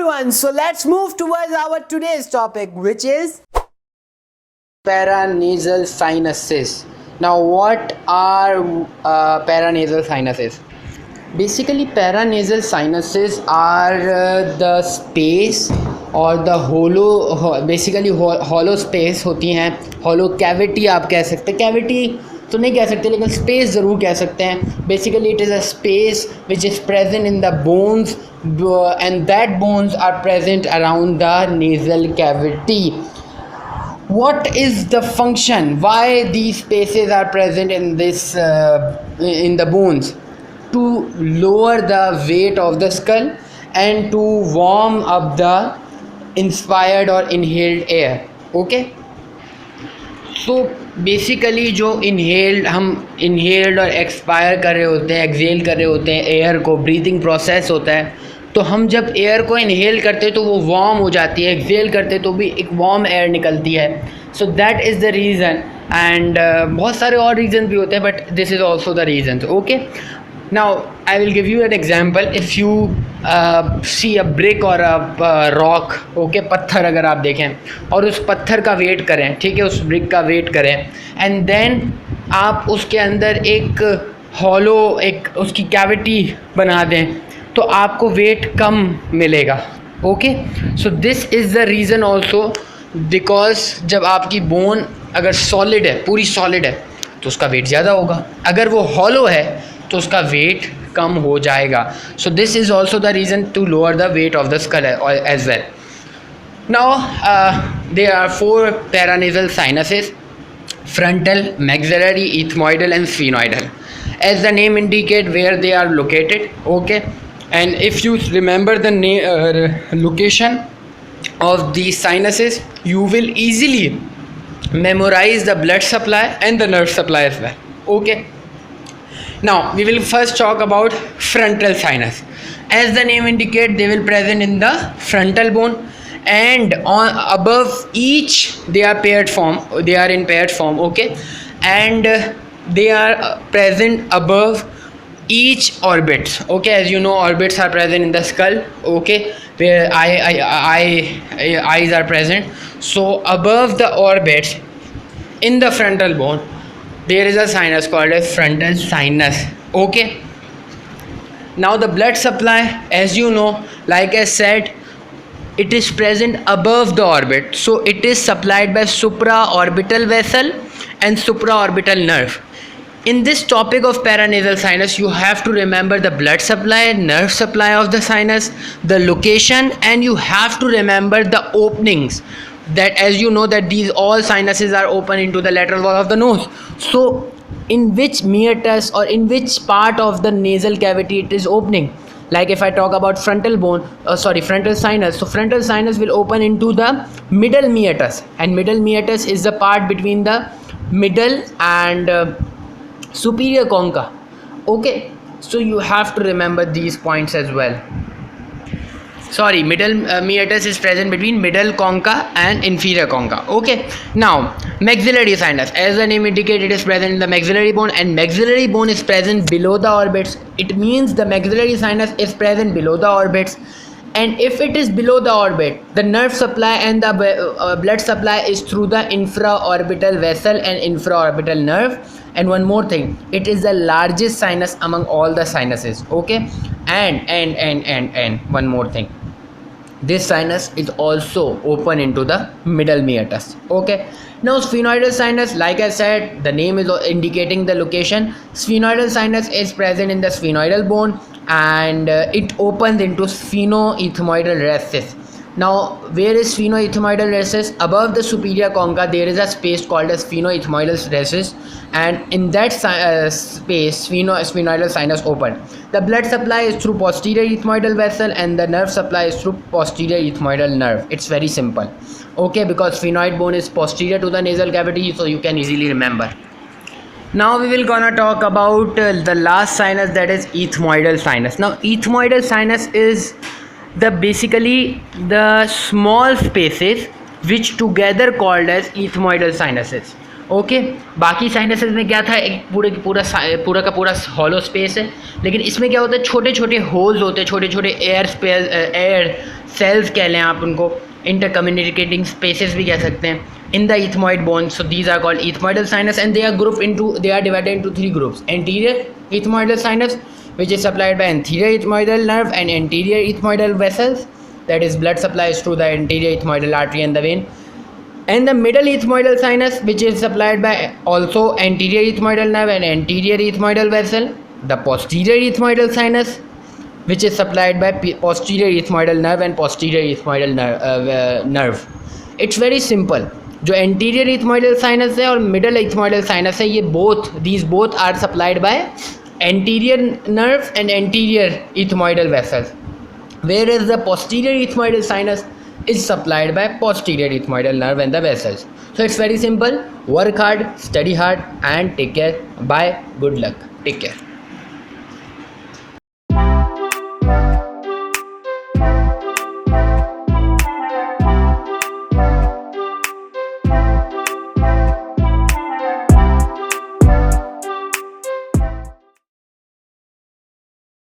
everyone, so let's move towards our today's topic, which is paranasal sinuses. Now what are paranasal sinuses? Basically paranasal sinuses are the space और the hollow space होती हैं, hollow cavity आप कह सकते हैं, cavity तो नहीं कह सकते लेकिन space ज़रूर कह सकते हैं. Basically it is a space which is present in the bones and that bones are present around the nasal cavity. What is the function? Why these spaces are present in this in the bones? To lower the weight of the skull and to warm up the inspired or inhaled air. Okay, so basically जो हम inhaled और expire कर रहे होते हैं, exhale कर रहे होते हैं एयर को, breathing process होता है, तो हम जब एयर को इनहेल करते हैं तो वो वार्म हो जाती है, एक्सेल करते हैं तो भी एक वार्म एयर निकलती है. So that is the reason and बहुत सारे और रीज़न भी होते हैं but this is also the reason. Okay, now I will give you an example. If you see a brick और अ रॉक, ओके, पत्थर अगर आप देखें और उस पत्थर का वेट करें, ठीक है, उस ब्रिक का वेट करें एंड देन आप उसके अंदर एक हॉलो एक उसकी कैविटी बना दें तो आपको वेट कम मिलेगा. Okay, so this is the reason also because जब आपकी बोन अगर सॉलिड है, पूरी सॉलिड है, तो उसका वेट ज़्यादा होगा. अगर वो हॉलो है तो उसका वेट कम हो जाएगा. So this is also the reason to lower the weight of the skull as well. Now there are 4 paranasal sinuses: frontal, maxillary, ethmoidal and sphenoidal. As the name indicate where they are located. Okay, and if you remember the location of these sinuses, you will easily memorize the blood supply and the nerve supply as well. Okay, now we will first talk about frontal sinus. As the name indicate, they will present in the frontal bone and on above each they are in paired form. Okay, and they are present above each orbits. Okay, as you know, orbits are present in the skull, okay, where eyes are present. So above the orbits in the frontal bone there is a sinus called as frontal sinus. Okay, now the blood supply, as you know, like I said, it is present above the orbit, so it is supplied by supraorbital vessel and supraorbital nerve. In this topic of paranasal sinus, you have to remember the blood supply, nerve supply of the sinus, the location, and you have to remember the openings. That, as you know, that these all sinuses are open into the lateral wall of the nose. So in which meatus or in which part of the nasal cavity it is opening? Like if I talk about frontal sinus, so frontal sinus will open into the middle meatus, and middle meatus is the part between the middle and superior concha. Okay, so you have to remember these points as well. Middle meatus is present between middle concha and inferior concha. Okay, now maxillary sinus, as the name indicates, it is present in the maxillary bone, and maxillary bone is present below the orbits. It means the maxillary sinus is present below the orbits, and if it is below the orbit, the nerve supply and the blood supply is through the infraorbital vessel and infraorbital nerve. And one more thing, it is the largest sinus among all the sinuses. Okay, and one more thing, this sinus is also open into the middle meatus. Okay, now sphenoidal sinus, like I said, the name is indicating the location. Sphenoidal sinus is present in the sphenoidal bone and it opens into sphenoethmoidal rectus. Now where is sphenoethmoidal rectus? Above the superior concha there is a space called as sphenoethmoidal rectus, and in that space sphenoidal sinus open. The blood supply is through posterior ethmoidal vessel and the nerve supply is through posterior ethmoidal nerve. It's very simple. Okay, because sphenoid bone is posterior to the nasal cavity, so you can easily remember. Now we will gonna talk about the last sinus, that is ethmoidal sinus. Now ethmoidal sinus is basically the small spaces which together called as ethmoidal sinuses. Okay, बाकी sinuses में क्या था, एक पूरा का पूरा hollow space है, लेकिन इसमें क्या होता है, छोटे छोटे होल्स होते हैं, छोटे छोटे एयर cells कह लें आप उनको, intercommunicating spaces भी कह सकते हैं, in the ethmoid bones. So these are called ethmoidal sinus, and they are divided into three groups: anterior ethmoidal sinus, which is supplied by anterior ethmoidal nerve and anterior ethmoidal vessels, that is blood supplies through the anterior ethmoidal artery and the vein, and the middle ethmoidal sinus, which is supplied by also anterior ethmoidal nerve and anterior ethmoidal vessel, the posterior ethmoidal sinus, which is supplied by posterior ethmoidal nerve and posterior ethmoidal nerve. It's very simple. जो anterior ethmoidal sinus है और middle ethmoidal sinus है, ये these both are supplied by anterior nerve and anterior ethmoidal vessels, whereas the posterior ethmoidal sinus is supplied by posterior ethmoidal nerve and the vessels. So it's very simple. Work hard, study hard, and take care. Bye. Good luck. Take care.